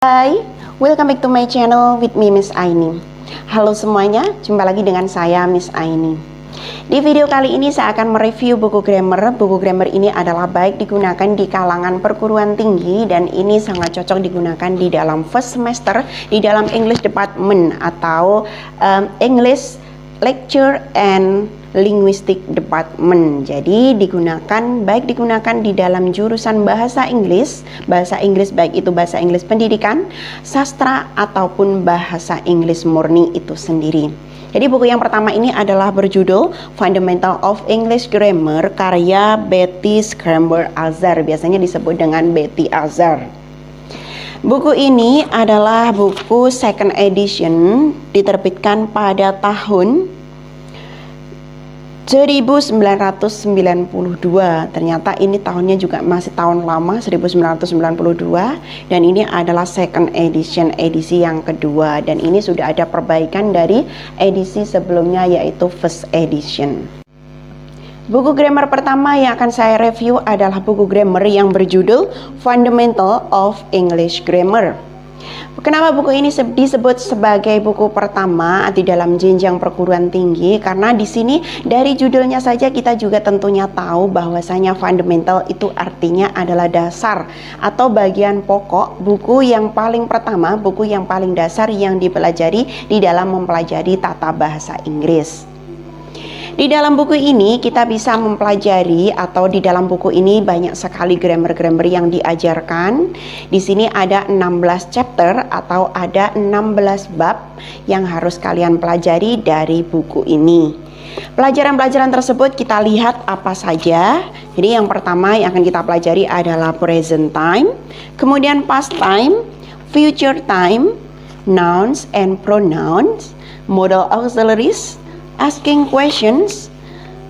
Hai, welcome back to my channel with me Miss Aini. Halo semuanya, jumpa lagi dengan saya Miss Aini. Di video kali ini saya akan mereview buku grammar. Buku grammar ini adalah baik digunakan di kalangan perguruan tinggi dan ini sangat cocok digunakan di dalam first semester di dalam English Department atau English Lecture and Linguistic Department. Jadi baik digunakan di dalam jurusan bahasa Inggris baik itu bahasa Inggris pendidikan, sastra ataupun bahasa Inggris murni itu sendiri. Jadi buku yang pertama ini adalah berjudul Fundamental of English Grammar karya Betty Schreiber Azar, biasanya disebut dengan Betty Azar. Buku ini adalah buku second edition, diterbitkan pada tahun 1992. Ternyata ini tahunnya juga masih tahun lama, 1992, dan ini adalah second edition, edisi yang kedua, dan ini sudah ada perbaikan dari edisi sebelumnya yaitu first edition. Buku grammar pertama yang akan saya review adalah buku grammar yang berjudul Fundamental of English Grammar. Kenapa buku ini disebut sebagai buku pertama di dalam jenjang perguruan tinggi? Karena di sini dari judulnya saja kita juga tentunya tahu bahwasanya fundamental itu artinya adalah dasar atau bagian pokok, buku yang paling pertama, buku yang paling dasar yang dipelajari di dalam mempelajari tata bahasa Inggris. Di dalam buku ini kita bisa mempelajari atau di dalam buku ini banyak sekali grammar-grammar yang diajarkan. Di sini ada 16 chapter atau ada 16 bab yang harus kalian pelajari dari buku ini. Pelajaran-pelajaran tersebut kita lihat apa saja. Jadi yang pertama yang akan kita pelajari adalah present time, kemudian past time, future time, nouns and pronouns, modal auxiliaries, asking questions,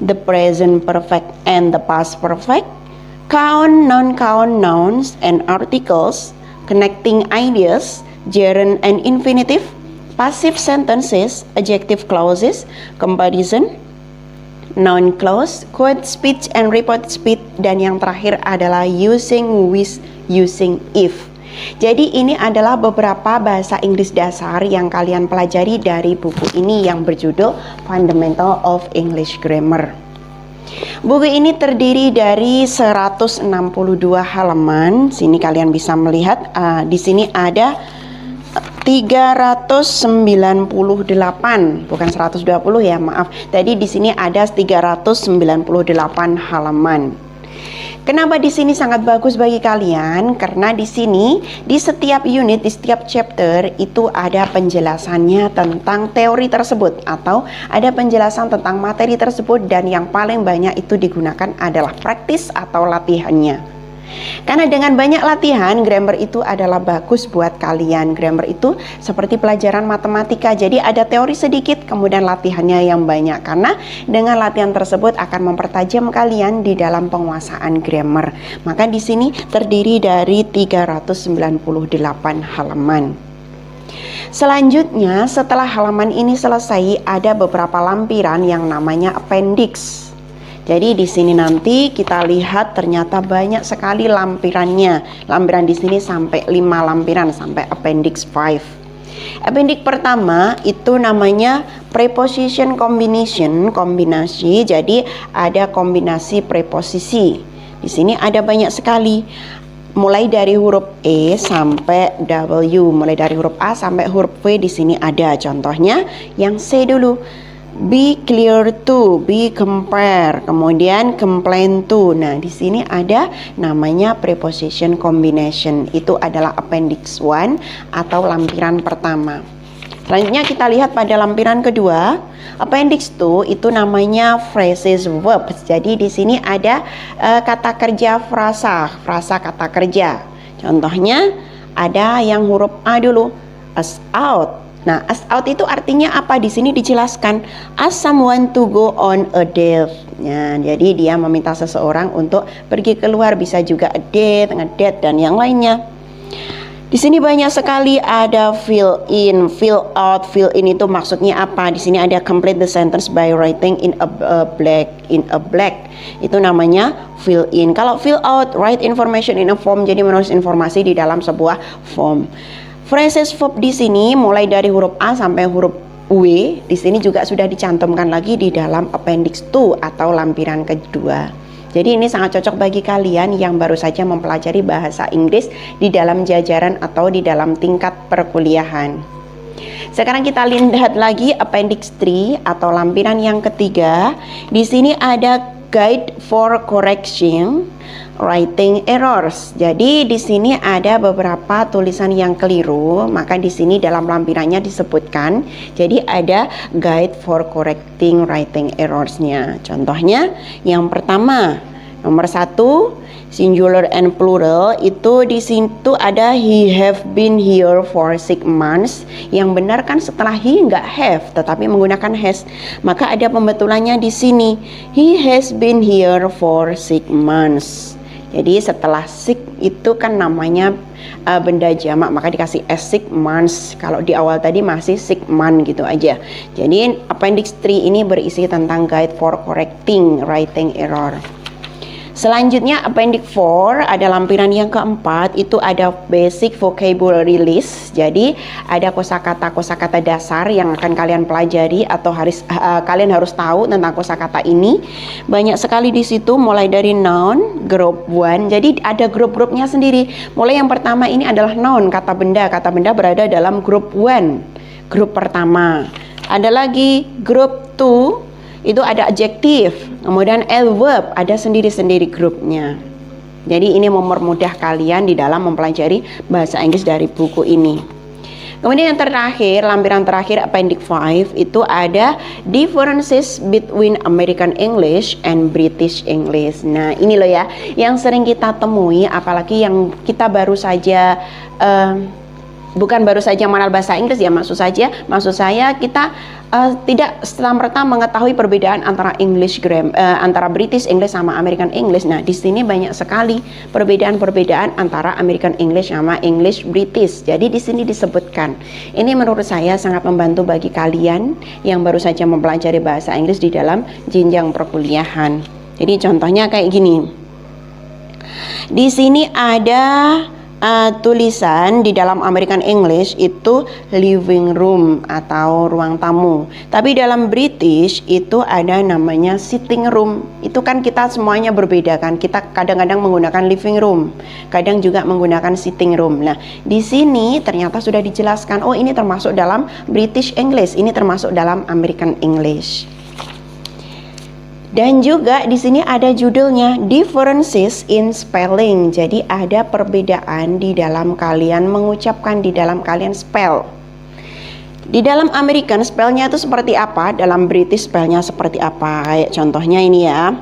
the present perfect and the past perfect, count, non-count nouns and articles, connecting ideas, gerund and infinitive, passive sentences, adjective clauses, comparison, noun clause, quote speech and report speech, dan yang terakhir adalah using with, using if. Jadi ini adalah beberapa bahasa Inggris dasar yang kalian pelajari dari buku ini yang berjudul Fundamental of English Grammar. Buku ini terdiri dari 162 halaman. Sini kalian bisa melihat di sini ada 398, bukan 120 ya, maaf. Tadi di sini ada 398 halaman. Kenapa di sini sangat bagus bagi kalian? Karena di sini di setiap unit, di setiap chapter itu ada penjelasannya tentang teori tersebut atau ada penjelasan tentang materi tersebut, dan yang paling banyak itu digunakan adalah praktis atau latihannya. Karena dengan banyak latihan, grammar itu adalah bagus buat kalian. Grammar itu seperti pelajaran matematika. Jadi ada teori sedikit, kemudian latihannya yang banyak. Karena dengan latihan tersebut akan mempertajam kalian di dalam penguasaan grammar. Maka di sini terdiri dari 398 halaman. Selanjutnya, setelah halaman ini selesai, ada beberapa lampiran yang namanya appendix. Jadi di sini nanti kita lihat ternyata banyak sekali lampirannya. Lampiran di sini sampai 5 lampiran sampai appendix 5. Appendix pertama itu namanya preposition combination, kombinasi. Jadi ada kombinasi preposisi. Di sini ada banyak sekali. Mulai dari huruf E sampai W, mulai dari huruf A sampai huruf V di sini ada. Contohnya yang C dulu. Be clear to, be compare, kemudian complain to. Nah, di sini ada namanya preposition combination. Itu adalah appendix 1 atau lampiran pertama. Selanjutnya kita lihat pada lampiran kedua. Appendix 2 itu namanya phrases verbs. Jadi di sini ada kata kerja frasa kata kerja. Contohnya ada yang huruf A dulu, as out. Nah, ask out itu artinya apa? Di sini dijelaskan, ask someone to go on a date. Ya, jadi dia meminta seseorang untuk pergi keluar, bisa juga a date, ngedate dan yang lainnya. Di sini banyak sekali ada fill in, fill out. Fill in itu maksudnya apa? Di sini ada complete the sentence by writing in a blank. Itu namanya fill in. Kalau fill out, write information in a form, jadi menulis informasi di dalam sebuah form. Phrases verb di sini mulai dari huruf A sampai huruf W. Di sini juga sudah dicantumkan lagi di dalam appendix 2 atau lampiran kedua. Jadi ini sangat cocok bagi kalian yang baru saja mempelajari bahasa Inggris di dalam jajaran atau di dalam tingkat perkuliahan. Sekarang kita lihat lagi appendix 3 atau lampiran yang ketiga. Di sini ada guide for correction writing errors. Jadi di sini ada beberapa tulisan yang keliru, maka di sini dalam lampirannya disebutkan. Jadi ada guide for correcting writing errors-nya. Contohnya yang pertama, nomor 1, singular and plural, itu di situ ada he have been here for 6 months. Yang benar kan setelah he nggak have, tetapi menggunakan has. Maka ada pembetulannya di sini. He has been here for 6 months. Jadi setelah 6 itu kan namanya benda jamak, maka dikasih as 6 months. Kalau di awal tadi masih 6 month gitu aja. Jadi appendix 3 ini berisi tentang guide for correcting writing error. Selanjutnya appendix 4 ada lampiran yang keempat, itu ada basic vocabulary list. Jadi ada kosakata dasar yang akan kalian pelajari atau kalian harus tahu tentang kosakata ini. Banyak sekali di situ, mulai dari noun, group 1. Jadi ada grup-grupnya sendiri. Mulai yang pertama ini adalah noun, kata benda. Kata benda berada dalam group 1, grup pertama. Ada lagi group 2, itu ada adjektif, kemudian adverb, ada sendiri-sendiri grupnya. Jadi ini mempermudah kalian di dalam mempelajari bahasa Inggris dari buku ini. Kemudian yang terakhir, lampiran terakhir appendix 5, itu ada differences between American English and British English. Nah ini loh ya, yang sering kita temui, apalagi yang kita baru saja bukan baru saja mengenal bahasa Inggris ya, maksud saya kita tidak serta-merta mengetahui perbedaan antara antara British English sama American English. Nah, di sini banyak sekali perbedaan-perbedaan antara American English sama English British. Jadi di sini disebutkan. Ini menurut saya sangat membantu bagi kalian yang baru saja mempelajari bahasa Inggris di dalam jenjang perkuliahan. Jadi contohnya kayak gini. Di sini ada tulisan di dalam American English itu living room atau ruang tamu. Tapi dalam British itu ada namanya sitting room. Itu kan kita semuanya berbeda kan. Kita kadang-kadang menggunakan living room, kadang juga menggunakan sitting room. Nah, di sini ternyata sudah dijelaskan, oh ini termasuk dalam British English, ini termasuk dalam American English. Dan juga di sini ada judulnya differences in spelling. Jadi ada perbedaan di dalam kalian mengucapkan, di dalam kalian spell. Di dalam American spellnya itu seperti apa, dalam British spellnya seperti apa. Kayak contohnya ini ya.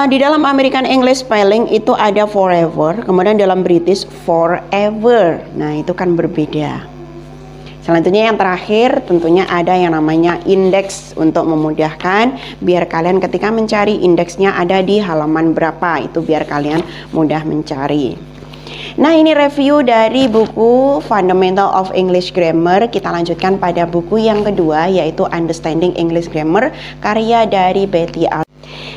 Di dalam American English spelling itu ada forever, kemudian dalam British forever. Nah itu kan berbeda. Selanjutnya yang terakhir tentunya ada yang namanya indeks untuk memudahkan biar kalian ketika mencari indeksnya ada di halaman berapa, itu biar kalian mudah mencari. Nah ini review dari buku Fundamental of English Grammar. Kita lanjutkan pada buku yang kedua yaitu Understanding English Grammar karya dari Betty Alzer.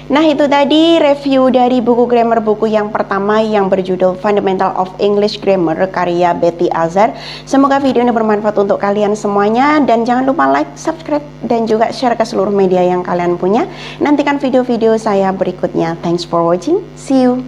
Nah itu tadi review dari buku grammar, buku yang pertama yang berjudul Fundamental of English Grammar karya Betty Alzer. Semoga video ini bermanfaat untuk kalian semuanya, dan jangan lupa like, subscribe, dan juga share ke seluruh media yang kalian punya. Nantikan video-video saya berikutnya. Thanks for watching, see you.